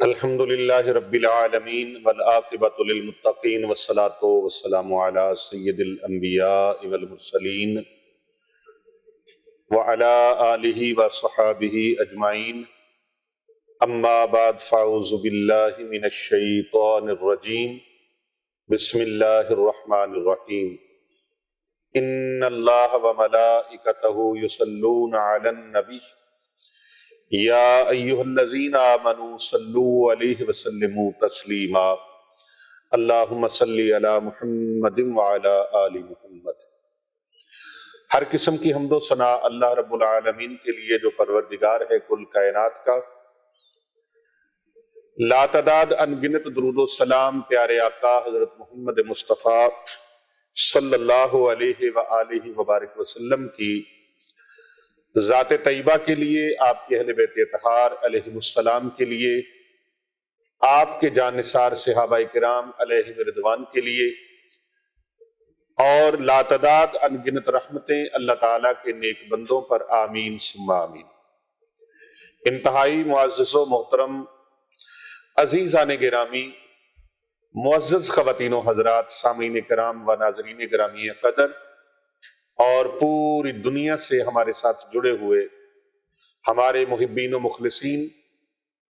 الحمد للہ رب العالمین والعاقبۃ للمتقین والصلاۃ والسلام علی سید الانبیاء والمرسلین وعلی آلہ وصحابہ اجمعین اما بعد فاعوذ باللہ من الشیطان الرجیم بسم اللہ الرحمن الرحیم ان اللہ وملائکتہ یصلون علی النبی یا ایہا الذین آمنوا صلوا علیہ وسلموا تسلیما اللہم صلی علی محمد وعلی آل محمد۔ ہر قسم کی حمد و ثنا اللہ رب العالمین کے لیے جو پروردگار ہے کل کائنات کا، لا تعداد انگنت درود و سلام پیارے آقا حضرت محمد مصطفیٰ صلی اللہ علیہ وآلہ وبارک وسلم کی ذات طیبہ کے لیے، آپ کے اہل بیت اطہار علیہم السلام کے لیے، آپ کے جانثار صحابہ کرام علیہم رضوان کے لیے، اور لا تعداد انگنت رحمتیں اللہ تعالیٰ کے نیک بندوں پر آمین ثم آمین۔ انتہائی معزز و محترم عزیزان گرامی، معزز خواتین و حضرات، سامعین کرام و ناظرین گرامی قدر، اور پوری دنیا سے ہمارے ساتھ جڑے ہوئے ہمارے محبین و مخلصین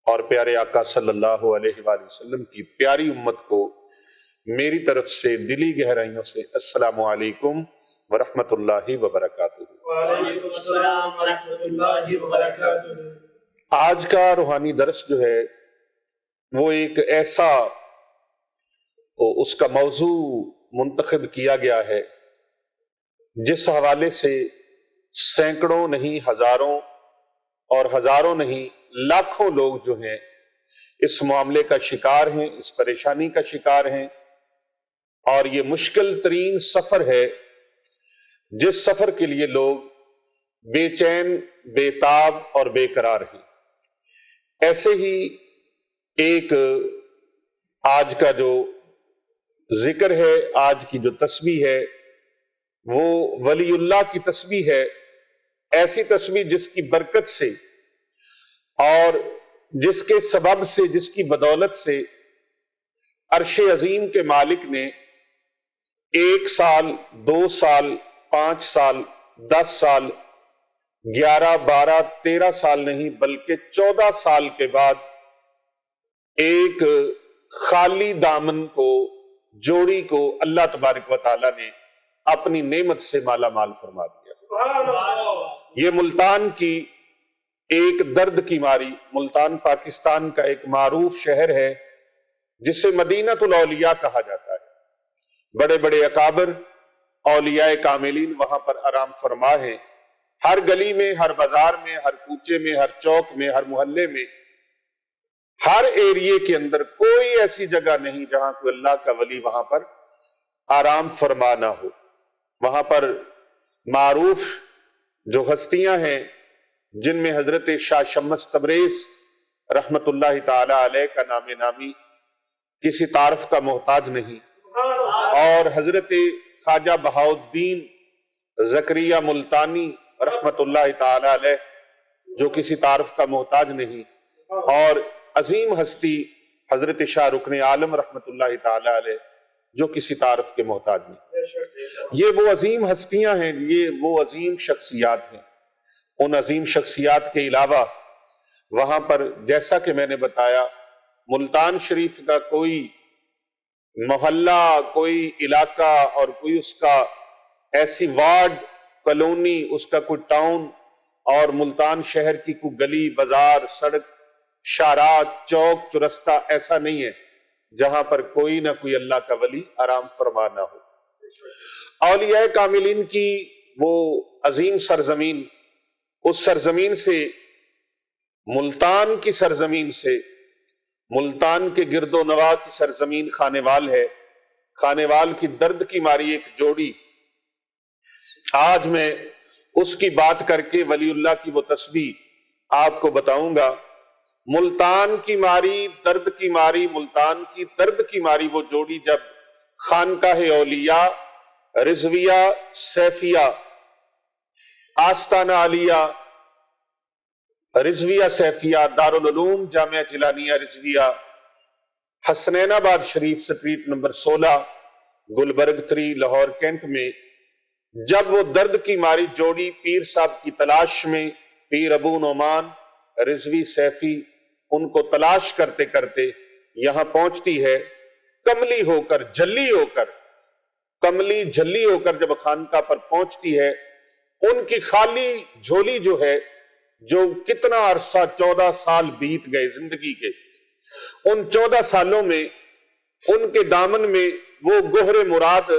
اور پیارے آقا صلی اللہ علیہ وآلہ وسلم کی پیاری امت کو میری طرف سے دلی گہرائیوں سے السلام علیکم ورحمۃ اللہ وبرکاتہ۔ وعلیکم السلام ورحمۃ اللہ وبرکاتہ۔ آج کا روحانی درس جو ہے وہ ایک ایسا اس کا موضوع منتخب کیا گیا ہے جس حوالے سے سینکڑوں نہیں ہزاروں اور ہزاروں نہیں لاکھوں لوگ جو ہیں اس معاملے کا شکار ہیں، اس پریشانی کا شکار ہیں، اور یہ مشکل ترین سفر ہے جس سفر کے لیے لوگ بے چین، بے تاب اور بے قرار ہیں۔ ایسے ہی ایک آج کا جو ذکر ہے، آج کی جو تسبیح ہے، وہ ولی اللہ کی تسبیح ہے، ایسی تسبیح جس کی برکت سے اور جس کے سبب سے، جس کی بدولت سے عرش عظیم کے مالک نے 1 سال، 2 سال، 5 سال، 10 سال، 11، 12، 13 سال نہیں بلکہ 14 سال کے بعد ایک خالی دامن کو، جوڑی کو اللہ تبارک و تعالیٰ نے اپنی نعمت سے مالا مال فرما دیا۔ یہ ملتان کی ایک درد کی ماری، ملتان پاکستان کا ایک معروف شہر ہے جسے مدینہ الاولیاء کہا جاتا ہے۔ بڑے بڑے اکابر اولیاء کاملین وہاں پر آرام فرما ہیں۔ ہر گلی میں، ہر بازار میں، ہر کوچے میں، ہر چوک میں، ہر محلے میں، ہر ایریے کے اندر کوئی ایسی جگہ نہیں جہاں کوئی اللہ کا ولی وہاں پر آرام فرما نہ ہو۔ وہاں پر معروف جو ہستیاں ہیں جن میں حضرت شاہ شمس تبریز رحمت اللہ تعالی علیہ کا نام نامی کسی تعارف کا محتاج نہیں، اور حضرت خواجہ بہاؤالدین زکریا ملتانی رحمت اللہ تعالی علیہ جو کسی تعارف کا محتاج نہیں، اور عظیم ہستی حضرت شاہ رکن عالم رحمت اللہ تعالی علیہ جو کسی تعارف کے محتاج نہیں۔ یہ وہ عظیم ہستیاں ہیں، یہ وہ عظیم شخصیات ہیں۔ ان عظیم شخصیات کے علاوہ وہاں پر جیسا کہ میں نے بتایا، ملتان شریف کا کوئی محلہ، کوئی علاقہ اور کوئی اس کا ایسی وارڈ، کالونی، اس کا کوئی ٹاؤن اور ملتان شہر کی کوئی گلی، بازار، سڑک، شارات، چوک، چرستہ ایسا نہیں ہے جہاں پر کوئی نہ کوئی اللہ کا ولی آرام فرما نہ ہو۔ اولیاء کاملین کی وہ عظیم سرزمین، اس سرزمین سے، ملتان کی سرزمین سے، ملتان کے گرد و نواح کی سرزمین خانیوال ہے۔ خانیوال کی درد کی ماری ایک جوڑی، آج میں اس کی بات کر کے ولی اللہ کی وہ تسبیح آپ کو بتاؤں گا۔ ملتان کی ماری، درد کی ماری، ملتان کی درد کی ماری وہ جوڑی جب خانقاہ اولیاء، رضویہ، سیفیہ، آستانہ عالیہ، رضویہ سیفیہ دارالعلوم جامعہ جلانیہ Rizvia Hasnainabad Sharif street number 16 Gulberg 3 Lahore cantt میں جب وہ درد کی ماری جوڑی پیر صاحب کی تلاش میں پیر ابو نعمان رضوی سیفی ان کو تلاش کرتے کرتے یہاں پہنچتی ہے، کملی ہو کر جلی ہو کر کملی جلی ہو کر جب خانقاہ پر پہنچتی ہے، ان کی خالی جھولی جو ہے، جو کتنا عرصہ 14 سال بیت گئے زندگی کے، ان 14 سالوں میں ان کے دامن میں وہ گوہر مراد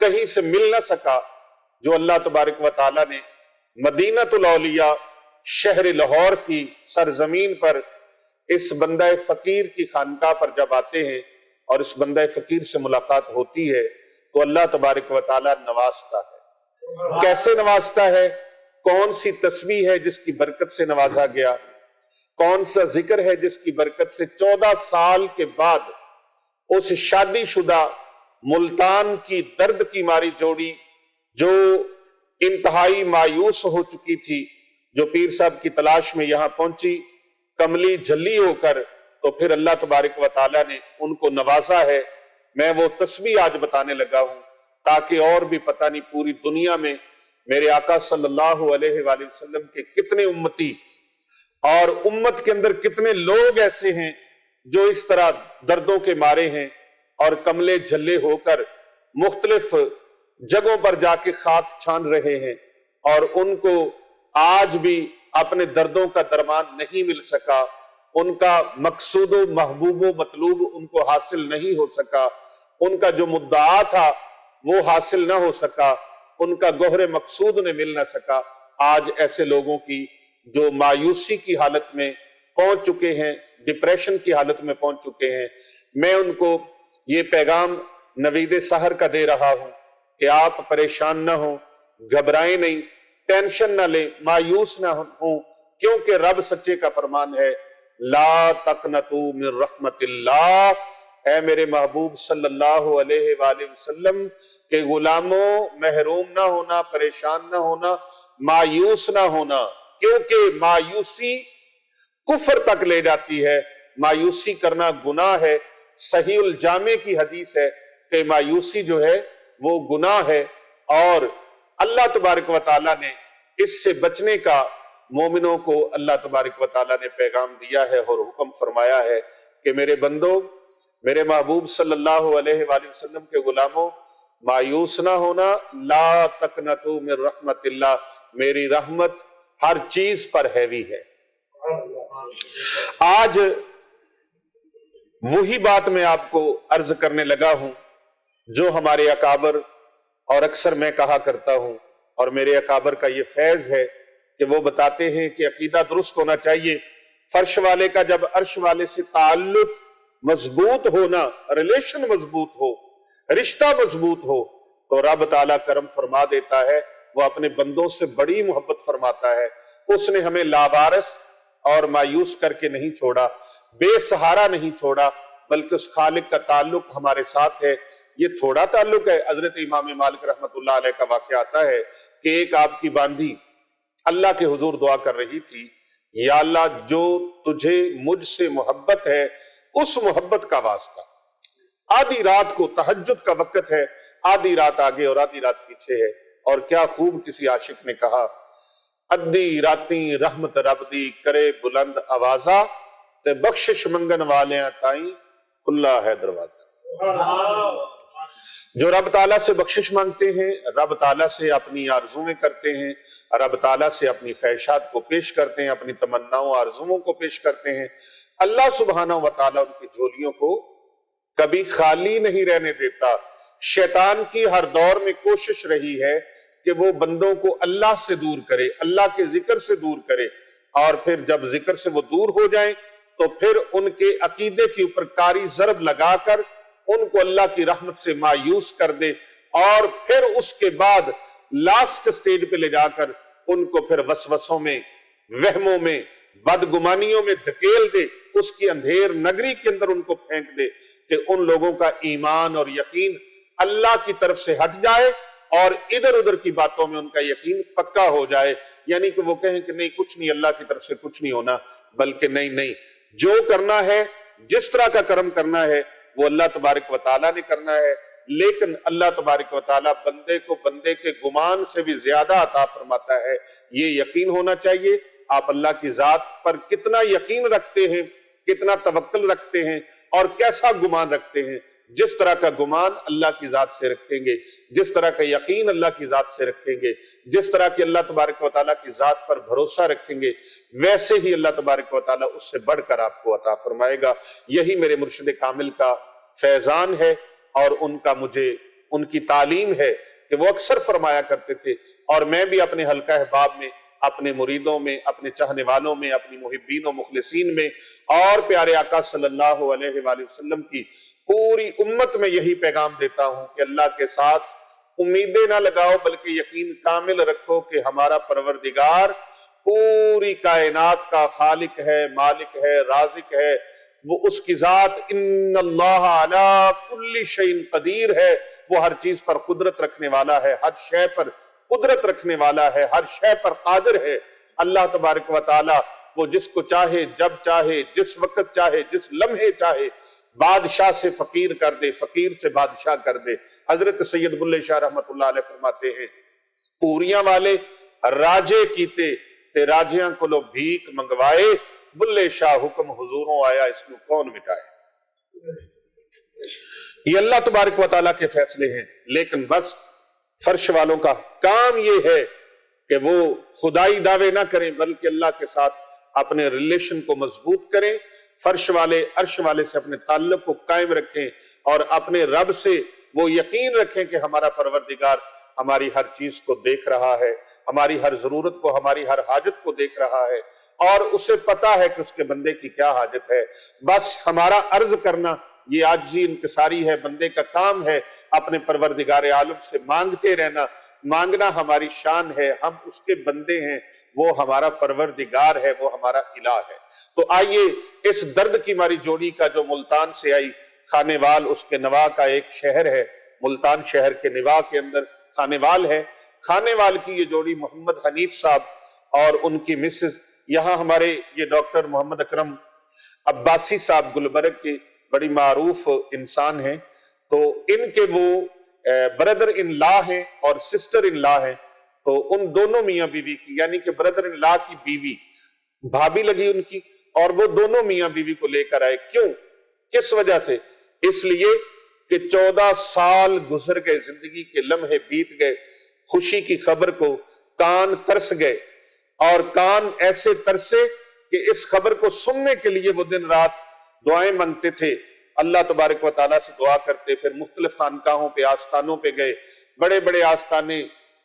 کہیں سے مل نہ سکا جو اللہ تبارک و تعالیٰ نے مدینۃ الاولیاء شہر لاہور کی سرزمین پر اس بندہ فقیر کی خانقاہ پر جب آتے ہیں اور اس بندہ فقیر سے ملاقات ہوتی ہے تو اللہ تبارک و تعالیٰ نوازتا ہے۔ کیسے نوازتا ہے؟ کون سی تسبیح ہے جس کی برکت سے نوازا گیا؟ کون سا ذکر ہے جس کی برکت سے 14 سال کے بعد اس شادی شدہ ملتان کی درد کی ماری جوڑی جو انتہائی مایوس ہو چکی تھی، جو پیر صاحب کی تلاش میں یہاں پہنچی کملی جلی ہو کر، تو پھر اللہ تبارک و تعالیٰ نے ان کو نوازا ہے۔ میں وہ تسبیح آج بتانے لگا ہوں تاکہ اور بھی پتہ نہیں پوری دنیا میں میرے آقا صلی اللہ علیہ وآلہ وسلم کے کتنے امتی اور امت کے اندر کتنے لوگ ایسے ہیں جو اس طرح دردوں کے مارے ہیں اور کملے جھلے ہو کر مختلف جگہوں پر جا کے خاک چھان رہے ہیں، اور ان کو آج بھی اپنے دردوں کا درمان نہیں مل سکا، ان کا مقصود و محبوب و مطلوب ان کو حاصل نہیں ہو سکا، ان کا جو مدعا تھا وہ حاصل نہ ہو سکا، ان کا گوہر مقصود انہیں مل نہ سکا۔ آج ایسے لوگوں کی جو مایوسی کی حالت میں پہنچ چکے ہیں، ڈپریشن کی حالت میں پہنچ چکے ہیں، میں ان کو یہ پیغام نوید سحر کا دے رہا ہوں کہ آپ پریشان نہ ہوں، گھبرائیں نہیں، ٹینشن نہ لیں، مایوس نہ ہوں، کیونکہ رب سچے کا فرمان ہے لا تقنطوا من رحمت اللہ، اے میرے محبوب صلی اللہ علیہ وآلہ وسلم کہ غلاموں محروم نہ ہونا، پریشان نہ ہونا، مایوس نہ ہونا، کیونکہ مایوسی کفر تک لے جاتی ہے، مایوسی کرنا گناہ ہے۔ صحیح الجامع کی حدیث ہے کہ مایوسی جو ہے وہ گناہ ہے، اور اللہ تبارک و تعالیٰ نے اس سے بچنے کا مومنوں کو اللہ تبارک و تعالیٰ نے پیغام دیا ہے اور حکم فرمایا ہے کہ میرے بندوں، میرے محبوب صلی اللہ علیہ وآلہ وسلم کے غلاموں، مایوس نہ ہونا، لا تقنطوا من رحمت اللہ، میری رحمت ہر چیز پر ہیوی ہے۔ آج وہی بات میں آپ کو عرض کرنے لگا ہوں جو ہمارے اکابر، اور اکثر میں کہا کرتا ہوں، اور میرے اکابر کا یہ فیض ہے کہ وہ بتاتے ہیں کہ عقیدہ درست ہونا چاہیے۔ فرش والے کا جب عرش والے سے تعلق مضبوط ہونا، ریلیشن مضبوط ہو، رشتہ مضبوط ہو، تو رب تعالیٰ کرم فرما دیتا ہے، وہ اپنے بندوں سے بڑی محبت فرماتا ہے۔ اس نے ہمیں لاوارث اور مایوس کر کے نہیں چھوڑا، بے سہارا نہیں چھوڑا، بلکہ اس خالق کا تعلق ہمارے ساتھ ہے۔ یہ تھوڑا تعلق ہے؟ حضرت امام مالک رحمت اللہ علیہ کا واقعہ آتا ہے کہ ایک آپ کی باندھی اللہ کے حضور دعا کر رہی تھی، یا اللہ جو تجھے مجھ سے محبت ہے اس محبت کا واسطہ، آدھی رات کو تہجد کا وقت ہے، آدھی رات آگے اور آدھی رات پیچھے ہے، اور کیا خوب کسی عاشق نے کہا، ادھی راتی رحمت رب دی کرے بلند آوازہ تے بخشش منگن والیاں تائیں کھلا ہے دروازہ۔ جو رب تعالیٰ سے بخشش مانگتے ہیں، رب تعالیٰ سے اپنی آرزویں کرتے ہیں، رب تعالیٰ سے اپنی خواہشات کو پیش کرتے ہیں، اپنی تمناؤں آرزوؤں کو پیش کرتے ہیں، اللہ سبحانہ و تعالیٰ ان کی جھولیوں کو کبھی خالی نہیں رہنے دیتا۔ شیطان کی ہر دور میں کوشش رہی ہے کہ وہ بندوں کو اللہ سے دور کرے، اللہ کے ذکر سے دور کرے، اور پھر جب ذکر سے وہ دور ہو جائیں تو پھر ان کے عقیدے کے اوپر کاری ضرب لگا کر ان کو اللہ کی رحمت سے مایوس کر دے، اور پھر اس کے بعد لاسٹ سٹیج پہ لے جا کر ان کو پھر وسوسوں میں، وہموں میں، بدگمانیوں میں دھکیل دے، اس کی اندھیر نگری کے اندر ان کو پھینک دے کہ ان لوگوں کا ایمان اور یقین اللہ کی طرف سے ہٹ جائے اور ادھر ادھر کی باتوں میں ان کا یقین پکا ہو جائے، یعنی کہ وہ کہیں کہ نہیں کچھ نہیں، اللہ کی طرف سے کچھ نہیں ہونا، بلکہ نہیں، جو کرنا ہے، جس طرح کا کرم کرنا ہے وہ اللہ تبارک و تعالیٰ نے کرنا ہے، لیکن اللہ تبارک و تعالیٰ بندے کو بندے کے گمان سے بھی زیادہ عطا فرماتا ہے، یہ یقین ہونا چاہیے۔ آپ اللہ کی ذات پر کتنا یقین رکھتے ہیں، کتنا توکل رکھتے ہیں اور کیسا گمان رکھتے ہیں۔ جس طرح کا گمان اللہ کی ذات سے رکھیں گے، جس طرح کا یقین اللہ کی ذات سے رکھیں گے، جس طرح کی اللہ تبارک و تعالیٰ کی ذات پر بھروسہ رکھیں گے، ویسے ہی اللہ تبارک و تعالیٰ اس سے بڑھ کر آپ کو عطا فرمائے گا۔ یہی میرے مرشد کامل کا فیضان ہے اور ان کا مجھے ان کی تعلیم ہے کہ وہ اکثر فرمایا کرتے تھے، اور میں بھی اپنے حلقہ احباب میں، اپنے مریدوں میں، اپنے چاہنے والوں میں، اپنی محبین و مخلصین میں اور پیارے آقا صلی اللہ علیہ وآلہ وسلم کی پوری امت میں یہی پیغام دیتا ہوں کہ اللہ کے ساتھ امیدیں نہ لگاؤ، بلکہ یقین کامل رکھو کہ ہمارا پروردگار پوری کائنات کا خالق ہے، مالک ہے، رازق ہے، وہ اس کی ذات ان اللہ علی کل شیء قدیر ہے، وہ ہر چیز پر قدرت رکھنے والا ہے، ہر شے پر قدرت رکھنے والا ہے، ہر شے پر قادر ہے۔ اللہ تبارک و تعالی وہ جس کو چاہے، جب چاہے، جس وقت چاہے، جس لمحے چاہے، بادشاہ سے فقیر کر دے، فقیر سے بادشاہ کر دے۔ حضرت سید بلے شاہ رحمت اللہ علیہ فرماتے ہیں، پوریاں والے راجے کیتے تے راجیاں کو لو بھیک منگوائے، بلے شاہ حکم حضوروں آیا، اس کو کون مٹائے۔ یہ اللہ تبارک و تعالیٰ کے فیصلے ہیں، لیکن بس فرش والوں کا کام یہ ہے کہ وہ خدائی دعوے نہ کریں، بلکہ اللہ کے ساتھ اپنے ریلیشن کو مضبوط کریں، فرش والے عرش والے سے اپنے تعلق کو قائم رکھیں، اور اپنے رب سے وہ یقین رکھیں کہ ہمارا پروردگار ہماری ہر چیز کو دیکھ رہا ہے، ہماری ہر ضرورت کو، ہماری ہر حاجت کو دیکھ رہا ہے، اور اسے پتا ہے کہ اس کے بندے کی کیا حاجت ہے۔ بس ہمارا عرض کرنا یہ عاجزی انکساری ہے، بندے کا کام ہے اپنے پروردگار عالم سے مانگتے رہنا۔ مانگنا ہماری شان ہے، ہم اس کے بندے ہیں، وہ ہمارا پروردگار ہے، وہ ہمارا الہ ہے۔ تو آئیے اس درد کی ہماری جوڑی کا جو ملتان سے آئی، خانے وال اس کے نواح کا ایک شہر ہے، ملتان شہر کے نواح کے اندر خانے وال ہے، خانے وال کی یہ جوڑی محمد حنیف صاحب اور ان کی مسز، یہاں ہمارے یہ ڈاکٹر محمد اکرم عباسی صاحب گلبرگ کے بڑی معروف انسان ہیں، تو ان کے وہ بردر ان لا ہیں اور سسٹر ان لا ہیں، تو ان دونوں میاں بیوی کی، یعنی کہ بردر ان لا کی بیوی بھابی لگی ان کی، اور وہ دونوں میاں بیوی کو لے کر آئے۔ کیوں؟ کس وجہ سے؟ اس لیے کہ 14 سال گزر گئے، زندگی کے لمحے بیت گئے، خوشی کی خبر کو کان ترس گئے، اور کان ایسے ترسے کہ اس خبر کو سننے کے لیے وہ دن رات دعائیں مانگتے تھے، اللہ تبارک و تعالیٰ سے دعا کرتے، پھر مختلف خانقاہوں پہ، آستانوں پہ گئے، بڑے بڑے آستانے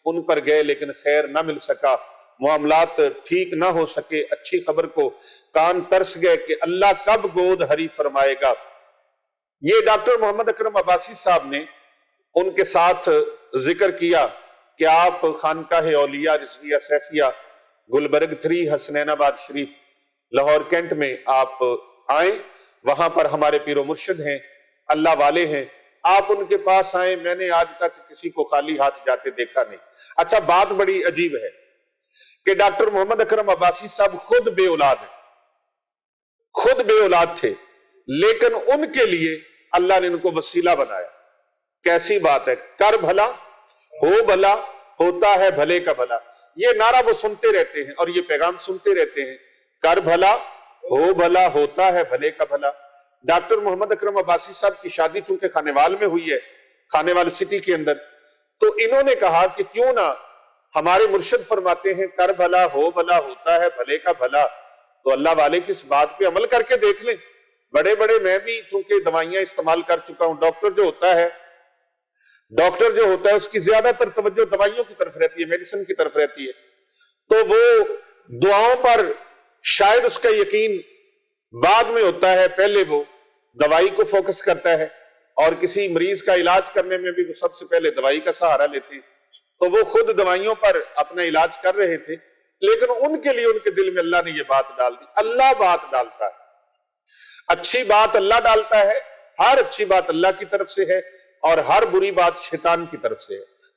ان پر گئے، لیکن خیر نہ مل سکا، معاملات ٹھیک نہ ہو سکے، اچھی خبر کو کان ترس گئے کہ اللہ کب گود ہری فرمائے گا۔ یہ ڈاکٹر محمد اکرم عباسی صاحب نے ان کے ساتھ ذکر کیا کہ آپ خانقاہ اولیاء رضویہ سیفیہ گلبرگ 3 حسنین آباد شریف لاہور کینٹ میں آپ آئیں، وہاں پر ہمارے پیر و مرشد ہیں، اللہ والے ہیں، آپ ان کے پاس آئیں۔ میں نے آج تک کسی کو خالی ہاتھ جاتے دیکھا نہیں۔ اچھا، بات بڑی عجیب ہے کہ ڈاکٹر محمد اکرم عباسی صاحب خود بے اولاد ہیں، خود بے اولاد تھے، لیکن ان کے لیے اللہ نے ان کو وسیلہ بنایا۔ کیسی بات ہے؟ کر بھلا ہو بھلا، ہوتا ہے بھلے کا بھلا، یہ نعرہ وہ سنتے رہتے ہیں اور یہ پیغام سنتے رہتے ہیں، کر بھلا ہو بھلا، ہوتا ہے بھلے کا بھلا۔ ڈاکٹر محمد اکرم عباسی صاحب کی شادی چونکہ خانے وال میں ہوئی ہے، خانے وال سٹی کے اندر، تو انہوں نے کہا کہ کیوں نہ ہمارے مرشد فرماتے ہیں کر بھلا ہو بھلا، ہوتا ہے بھلے کا بھلا، تو اللہ والے کی اس بات پہ عمل کر کے دیکھ لیں۔ بڑے بڑے میں بھی چونکہ دوائیاں استعمال کر چکا ہوں، ڈاکٹر جو ہوتا ہے اس کی زیادہ تر توجہ دوائیوں کی طرف رہتی ہے، میڈیسن کی طرف رہتی ہے، تو وہ دعاؤں پر شاید اس کا یقین بعد میں ہوتا ہے، پہلے وہ دوائی کو فوکس کرتا ہے، اور کسی مریض کا علاج کرنے میں بھی وہ سب سے پہلے دوائی کا سہارا لیتے ہیں، تو وہ خود دوائیوں پر اپنا علاج کر رہے تھے، لیکن ان کے لیے ان کے دل میں اللہ نے یہ بات ڈال دی۔ اللہ بات ڈالتا ہے، اچھی بات اللہ ڈالتا ہے، ہر اچھی بات اللہ کی طرف سے ہے، اور ہر بری بات شیطان کی طرف سے ہے۔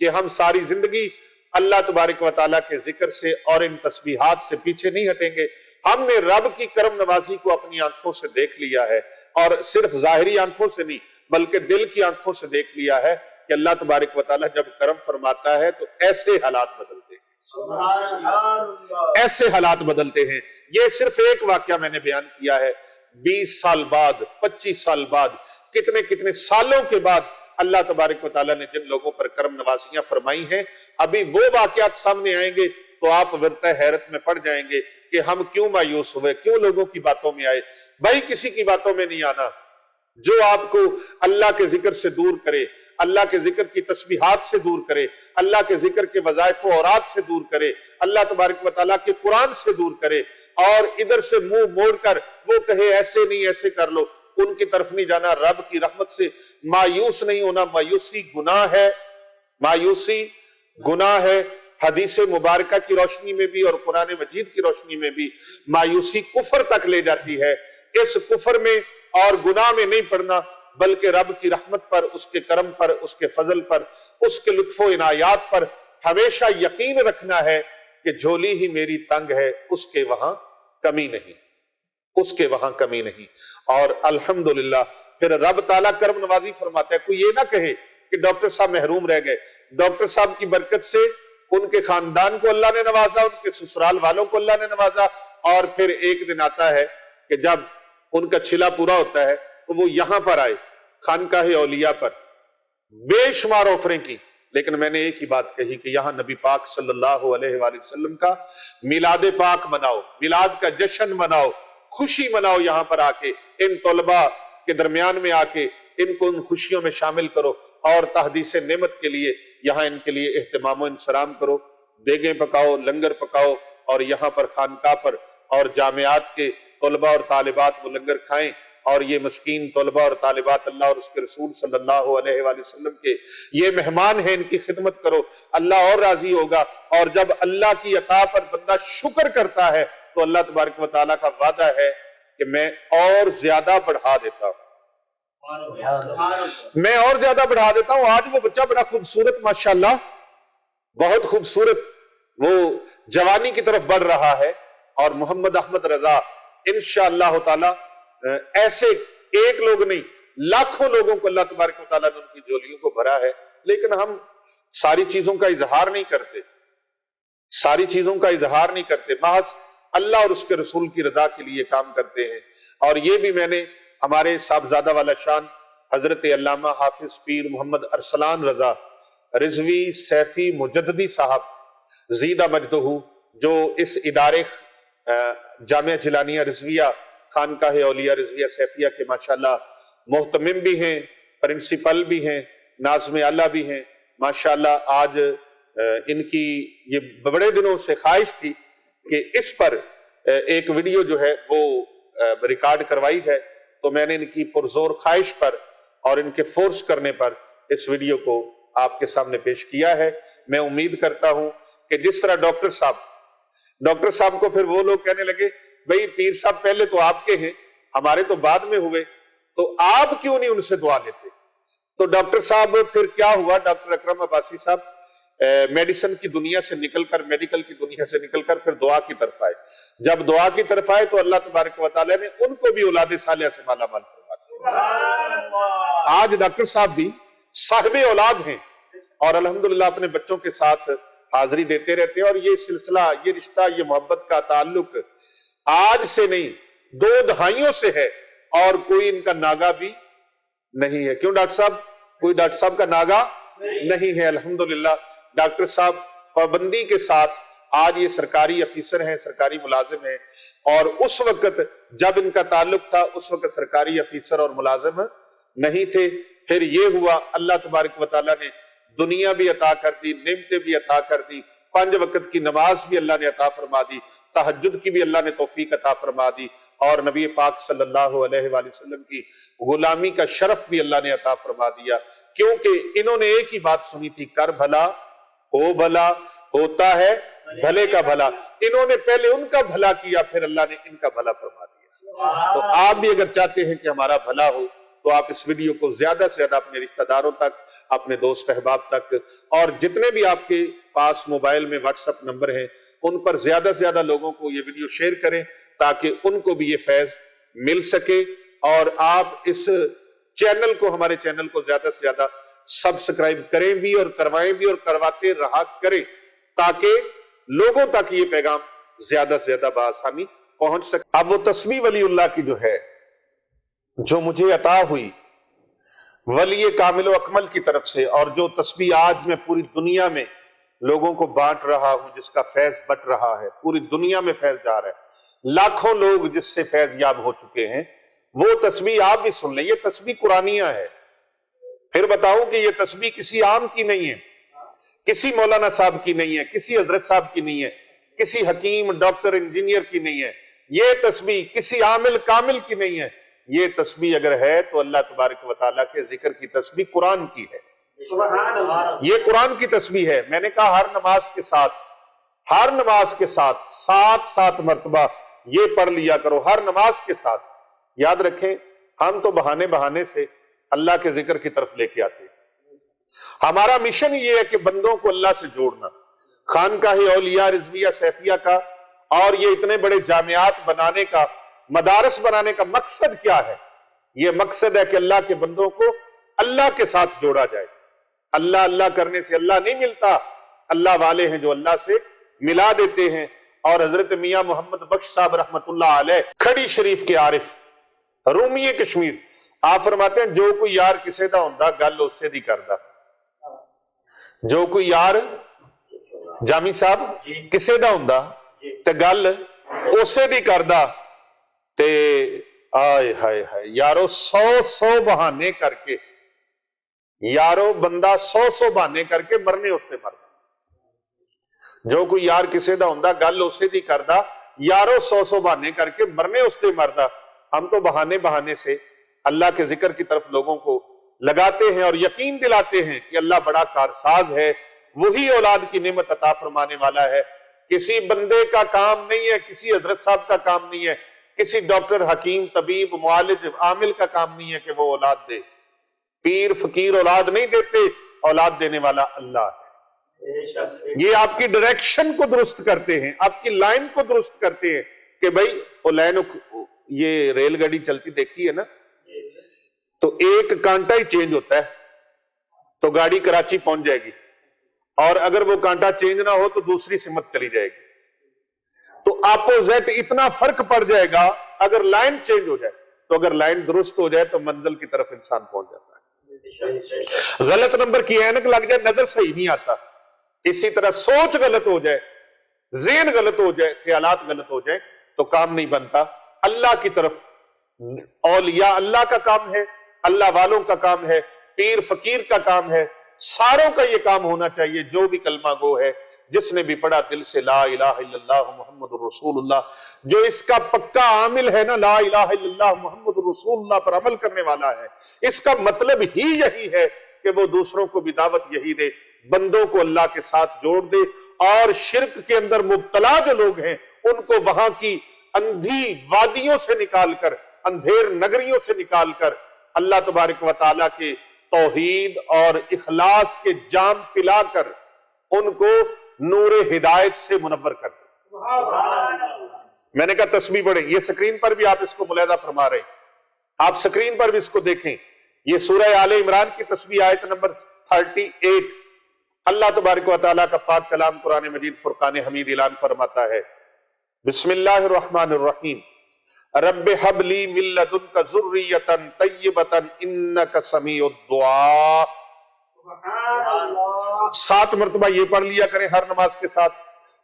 کہ ہم ساری زندگی اللہ تبارک و تعالیٰ کے ذکر سے اور ان تسبیحات سے پیچھے نہیں ہٹیں گے۔ ہم نے رب کی کرم نوازی کو اپنی آنکھوں سے دیکھ لیا ہے، اور صرف ظاہری آنکھوں سے نہیں بلکہ دل کی آنکھوں سے دیکھ لیا ہے کہ اللہ تبارک و تعالیٰ جب کرم فرماتا ہے تو ایسے حالات بدلتے ہیں، ایسے حالات بدلتے ہیں۔ یہ صرف ایک واقعہ میں نے بیان کیا ہے، 20 سال بعد، 25 سال بعد، کتنے کتنے سالوں کے بعد اللہ تبارک و تعالیٰ نے جن لوگوں پر کرم نوازیاں فرمائی ہیں، ابھی وہ واقعات سامنے آئیں گے تو آپ ورطہ حیرت میں پڑ جائیں گے کہ ہم کیوں مایوس ہوئے، کیوں لوگوں کی باتوں میں آئے۔ بھائی کسی کی باتوں میں نہیں آنا، جو آپ کو اللہ کے ذکر سے دور کرے، اللہ کے ذکر کی تسبیحات سے دور کرے، اللہ کے ذکر کے وظائف و اوراد سے دور کرے، اللہ تبارک و تعالیٰ کے قرآن سے دور کرے، اور ادھر سے منہ موڑ کر وہ کہے ایسے نہیں ایسے کر لو، ان کی طرف نہیں جانا۔ رب کی رحمت سے مایوس نہیں ہونا، مایوسی گناہ ہے، مایوسی گناہ ہے۔ حدیث مبارکہ کی روشنی میں بھی اور قرآن مجید کی روشنی میں بھی مایوسی کفر تک لے جاتی ہے۔ اس کفر میں اور گناہ میں نہیں پڑنا، بلکہ رب کی رحمت پر، اس کے کرم پر، اس کے فضل پر، اس کے لطف و عنایات پر ہمیشہ یقین رکھنا ہے کہ جھولی ہی میری تنگ ہے، اس کے وہاں کمی نہیں، اس کے وہاں کمی نہیں۔ اور الحمدللہ پھر رب تعالیٰ کرم نوازی فرماتا ہے۔ کوئی یہ نہ کہے کہ ڈاکٹر صاحب محروم رہ گئے، ڈاکٹر صاحب کی برکت سے ان کے خاندان کو اللہ نے نوازا، ان کے سسرال والوں کو اللہ نے نوازا، اور پھر ایک دن آتا ہے کہ جب ان کا چھلا پورا ہوتا ہے تو وہ یہاں پر آئے، خانقاہ اولیاء پر بے شمار آفریں کی، لیکن میں نے ایک ہی بات کہی کہ یہاں نبی پاک صلی اللہ علیہ وآلہ وسلم کا میلاد پاک مناؤ، میلاد کا جشن مناؤ، خوشی مناؤ، یہاں پر آ کے ان طلباء کے درمیان میں آ کے ان کو ان خوشیوں میں شامل کرو، اور تحدیث نعمت کے لیے یہاں ان کے لیے اہتمام و انصرام کرو، دیگیں پکاؤ، لنگر پکاؤ، اور یہاں پر خانقاہ پر اور جامعات کے طلباء اور طالبات وہ لنگر کھائیں، اور یہ مسکین طلباء اور طالبات اللہ اور اس کے رسول صلی اللہ علیہ وآلہ وسلم کے یہ مہمان ہیں، ان کی خدمت کرو، اللہ اور راضی ہوگا۔ اور جب اللہ کی عطا پر بندہ شکر کرتا ہے تو اللہ تبارک و تعالیٰ کا وعدہ ہے کہ میں اور زیادہ بڑھا دیتا ہوں، میں اور زیادہ بڑھا دیتا ہوں۔ آج وہ بچہ بڑا خوبصورت، ماشاءاللہ بہت خوبصورت، وہ جوانی کی طرف بڑھ رہا ہے، اور محمد احمد رضا انشاءاللہ تعالی ایسے ایک لوگ نہیں لاکھوں لوگوں کو اللہ تبارک و تعالیٰ نے ان کی جولیوں کو بھرا ہے، لیکن ہم ساری چیزوں کا اظہار نہیں کرتے، ساری چیزوں کا اظہار نہیں کرتے، محض اللہ اور اس کے رسول کی رضا کے لیے کام کرتے ہیں۔ اور یہ بھی میں نے ہمارے صاحبزادہ والا شان حضرت علامہ حافظ پیر محمد ارسلان رضا رضوی سیفی مجددی صاحب زیدہ مجدہ، جو اس ادارے جامعہ جلانیہ رضویہ خانقاہ اولیاء رضویہ سیفیہ کے ماشاءاللہ محتمم بھی ہیں، پرنسپل بھی ہیں، ناظم اعلیٰ بھی ہیں ماشاءاللہ۔ آج ان کی یہ بڑے دنوں سے خواہش تھی کہ اس پر ایک ویڈیو جو ہے وہ ریکارڈ کروائی جائے، تو میں نے ان کی پرزور خواہش پر اور ان کے فورس کرنے پر اس ویڈیو کو آپ کے سامنے پیش کیا ہے۔ میں امید کرتا ہوں کہ جس طرح ڈاکٹر صاحب کو پھر وہ لوگ کہنے لگے بھئی پیر صاحب پہلے تو آپ کے ہیں، ہمارے تو بعد میں ہوئے، تو آپ کیوں نہیں ان سے دعا لیتے؟ تو ڈاکٹر صاحب پھر کیا ہوا، ڈاکٹر اکرم عباسی صاحب میڈیسن کی دنیا سے نکل کر، میڈیکل کی دنیا سے نکل کر پھر دعا کی طرف آئے۔ جب دعا کی طرف آئے تو اللہ تبارک و تعالیٰ نے ان کو بھی اولاد صالحہ سے مالا مال فرما۔ آج ڈاکٹر صاحب بھی صاحب اولاد ہیں اور الحمدللہ اپنے بچوں کے ساتھ حاضری دیتے رہتے ہیں، اور یہ سلسلہ، یہ رشتہ، یہ محبت کا تعلق آج سے نہیں 2 دہائیوں سے ہے، اور کوئی ان کا ناگا بھی نہیں ہے۔ کیوں ڈاکٹر صاحب؟ کوئی ڈاکٹر صاحب کا ناگا نہیں ہے۔ الحمدللہ ڈاکٹر صاحب پابندی کے ساتھ آج یہ سرکاری افیسر ہیں، سرکاری ملازم ہیں، اور اس وقت جب ان کا تعلق تھا اس وقت سرکاری افیسر اور ملازم نہیں تھے۔ پھر یہ ہوا اللہ تبارک و تعالیٰ نے دنیا بھی عطا کر دی، نعمتیں بھی عطا کر دی، 5 وقت کی نماز بھی اللہ نے عطا فرما دی، تہجد کی بھی اللہ نے توفیق عطا فرما دی، اور نبی پاک صلی اللہ علیہ وآلہ وسلم کی غلامی کا شرف بھی اللہ نے عطا فرما دیا، کیونکہ انہوں نے ایک ہی بات سنی تھی، کر بھلا ہو بھلا، ہوتا ہے بھلے کا بھلا۔ انہوں نے پہلے ان کا بھلا کیا، پھر اللہ نے ان کا بھلا فرما دیا۔ تو آپ بھی اگر چاہتے ہیں کہ ہمارا بھلا ہو تو آپ اس ویڈیو کو زیادہ سے زیادہ اپنے رشتہ داروں تک، اپنے دوست احباب تک، اور جتنے بھی آپ کے پاس موبائل میں واٹس ایپ نمبر ہیں ان پر زیادہ سے زیادہ لوگوں کو یہ ویڈیو شیئر کریں تاکہ ان کو بھی یہ فیض مل سکے، اور آپ اس چینل کو، ہمارے چینل کو زیادہ سے زیادہ سبسکرائب کریں بھی اور کروائیں بھی اور کرواتے رہا کریں تاکہ لوگوں تک یہ پیغام زیادہ سے زیادہ بآسانی پہنچ سکے۔ اب وہ تسبیح ولی اللہ کی جو ہے، جو مجھے عطا ہوئی ولی کامل و اکمل کی طرف سے، اور جو تسبیح آج میں پوری دنیا میں لوگوں کو بانٹ رہا ہوں، جس کا فیض بٹ رہا ہے، پوری دنیا میں فیض جا رہا ہے، لاکھوں لوگ جس سے فیض یاب ہو چکے ہیں، وہ تسبیح آپ بھی سن لیں۔ یہ تسبیح قرآنیہ ہے۔ پھر بتاؤں کہ یہ تسبیح کسی عام کی نہیں ہے، کسی مولانا صاحب کی نہیں ہے، کسی حضرت صاحب کی نہیں ہے، کسی حکیم، ڈاکٹر، انجینئر کی نہیں ہے۔ یہ تسبیح کسی عامل کامل کی نہیں ہے۔ یہ تسبیح اگر ہے تو اللہ تبارک و تعالیٰ کے ذکر کی تسبیح قرآن کی ہے۔ سبحان اللہ۔ یہ قرآن کی تسبیح ہے۔ میں نے کہا ہر نماز کے ساتھ 7 مرتبہ یہ پڑھ لیا کرو، ہر نماز کے ساتھ۔ یاد رکھیں، ہم تو بہانے سے اللہ کے ذکر کی طرف لے کے آتے ہیں۔ ہمارا مشن یہ ہے کہ بندوں کو اللہ سے جوڑنا۔ خانقاہ اولیاء رضویہ سیفیہ کا اور یہ اتنے بڑے جامعات بنانے کا، مدارس بنانے کا مقصد کیا ہے؟ یہ مقصد ہے کہ اللہ کے بندوں کو اللہ کے ساتھ جوڑا جائے۔ اللہ کرنے سے اللہ نہیں ملتا، اللہ والے ہیں جو اللہ سے ملا دیتے ہیں۔ اور حضرت میاں محمد بخش صاحب رحمت اللہ علیہ، کھڑی شریف کے عارف، رومی کشمیر، آپ فرماتے ہیں جو کوئی یار کسے دا ہوندا گل اسے دی کردا۔ جو کوئی یار جامی صاحب کسے دا ہوندا تے گل اسے دی کردا، تے آئے ہائے ہائے یارو 100 بہانے کر کے، یارو بندہ 100 بہانے کر کے مرنے اس نے مرنا۔ جو کوئی یار کسے دا ہوندا گل اسے دی کردا، یارو 100 بہانے کر کے مرنے اس نے مردا۔ ہم تو بہانے سے اللہ کے ذکر کی طرف لوگوں کو لگاتے ہیں اور یقین دلاتے ہیں کہ اللہ بڑا کارساز ہے، وہی اولاد کی نعمت عطا فرمانے والا ہے۔ کسی بندے کا کام نہیں ہے، کسی حضرت صاحب کا کام نہیں ہے، کسی ڈاکٹر، حکیم، طبیب، معالج، عامل کا کام نہیں ہے کہ وہ اولاد دے۔ پیر فقیر اولاد نہیں دیتے، اولاد دینے والا اللہ ہے۔ یہ آپ کی ڈائریکشن کو درست کرتے ہیں، آپ کی لائن کو درست کرتے ہیں کہ بھائی وہ لائن، یہ ریل گاڑی چلتی دیکھی ہے نا، تو ایک کانٹا ہی چینج ہوتا ہے تو گاڑی کراچی پہنچ جائے گی، اور اگر وہ کانٹا چینج نہ ہو تو دوسری سمت چلی جائے گی۔ تو اپوزٹ اتنا فرق پڑ جائے گا اگر لائن چینج ہو جائے، تو اگر لائن درست ہو جائے تو منزل کی طرف انسان پہنچ جاتا ہے۔ غلط نمبر کی اینک لگ جائے، نظر صحیح نہیں آتا۔ اسی طرح سوچ غلط ہو جائے، ذہن غلط ہو جائے، خیالات غلط ہو جائے تو کام نہیں بنتا۔ اللہ کی طرف، اولیاء اللہ کا کام ہے، اللہ والوں کا کام ہے، پیر فقیر کا کام ہے، ساروں کا یہ کام ہونا چاہیے۔ جو بھی کلمہ گو ہے، جس نے بھی پڑھا دل سے لا الہ الا اللہ محمد الرسول اللہ، جو اس کا پکا عامل ہے نا، لا الہ الا اللہ محمد الرسول اللہ پر عمل کرنے والا ہے، اس کا مطلب ہی یہی ہے کہ وہ دوسروں کو بھی دعوت یہی دے، بندوں کو اللہ کے ساتھ جوڑ دے، اور شرک کے اندر مبتلا جو لوگ ہیں ان کو وہاں کی اندھی وادیوں سے نکال کر، اندھیر نگریوں سے نکال کر اللہ تبارک و تعالیٰ کے توحید اور اخلاص کے جام پلا کر ان کو نور ہدایت سے منور کر دے۔ میں نے کہا تسبیح پڑھیں، یہ سکرین پر بھی آپ اس کو ملاحظہ فرما رہے ہیں، آپ سکرین پر بھی اس کو دیکھیں۔ یہ سورہ آل عمران کی تسبیح آیت نمبر 38، اللہ تبارک و تعالیٰ کا پاک کلام قرآن مجید فرقان حمید اعلان فرماتا ہے، بسم اللہ الرحمن الرحیم، رب حب لی من لدنک ذریۃ طیبۃ انک سمیع الدعاء۔ 7 مرتبہ یہ پڑھ لیا کریں ہر نماز کے ساتھ۔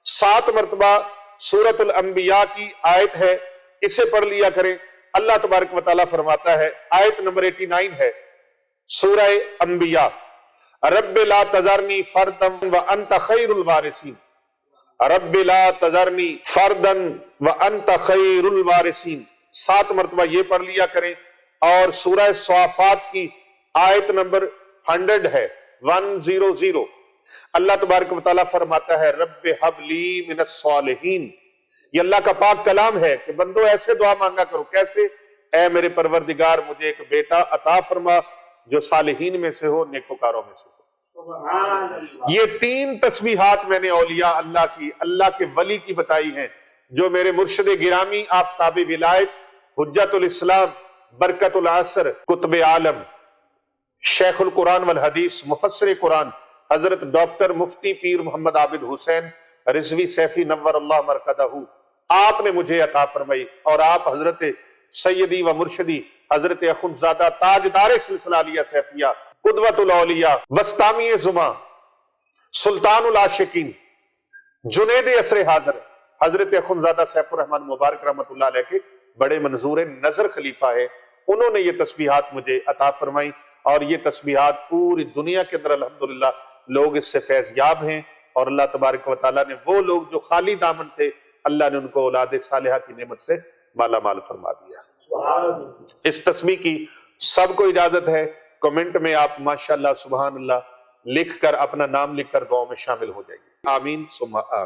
7 مرتبہ سورۃ الانبیاء کی آیت ہے، اسے پڑھ لیا کریں۔ اللہ تبارک و تعالیٰ فرماتا ہے، آیت نمبر 89 ہے سورہ انبیاء، رب لا تذرنی فردا وانت خیر الوارثین، رب لا تذرنی فردا وانت خیر الوارثین۔ 7 مرتبہ یہ پڑھ لیا کریں۔ اور سورہ صافات کی آیت نمبر 100 ہے، 100، اللہ تبارک و تعالیٰ فرماتا ہے، رب حب لی من الصالحین۔ یہ اللہ کا پاک کلام ہے کہ بندو ایسے دعا مانگا کرو، کیسے؟ اے میرے پروردگار مجھے ایک بیٹا عطا فرما جو صالحین میں سے ہو، نیکوکاروں میں سے ہو۔ سبحان اللہ۔ یہ 3 تسبیحات میں نے اولیاء اللہ کی، اللہ کے ولی کی بتائی ہیں، جو میرے مرشد گرامی آفتاب ولایت، حجت الاسلام، برکت العصر، قطب عالم، شیخ القرآن والحدیث، مفسر قرآن، حضرت ڈاکٹر مفتی پیر محمد عابد حسین رضوی سیفی نور اللہ مرقدہ، آپ نے مجھے عطا فرمائی، اور آپ حضرت سیدی و مرشدی حضرت اخندزادہ تاجدار سلسلہ علیہ سیفیہ، قدوۃ الاولیاء، بستامی زماں، سلطان العاشقین، جنید عصر حاضر، حضرت اخندزادہ سیف الرحمن مبارک رحمۃ اللہ علیہ کے بڑے منظور نظر خلیفہ ہے، انہوں نے یہ تسبیحات مجھے عطا فرمائی، اور یہ تسبیحات پوری دنیا کے اندر الحمدللہ لوگ اس سے فیض یاب ہیں، اور اللہ تبارک و تعالیٰ نے وہ لوگ جو خالی دامن تھے، اللہ نے ان کو اولاد صالحہ کی نعمت سے مالا مال فرما دیا۔ سبحان اللہ۔ اس تسبیح کی سب کو اجازت ہے، کمنٹ میں آپ ماشاءاللہ سبحان اللہ لکھ کر، اپنا نام لکھ کر دعاؤں میں شامل ہو جائیے۔ آمین ثم آمین۔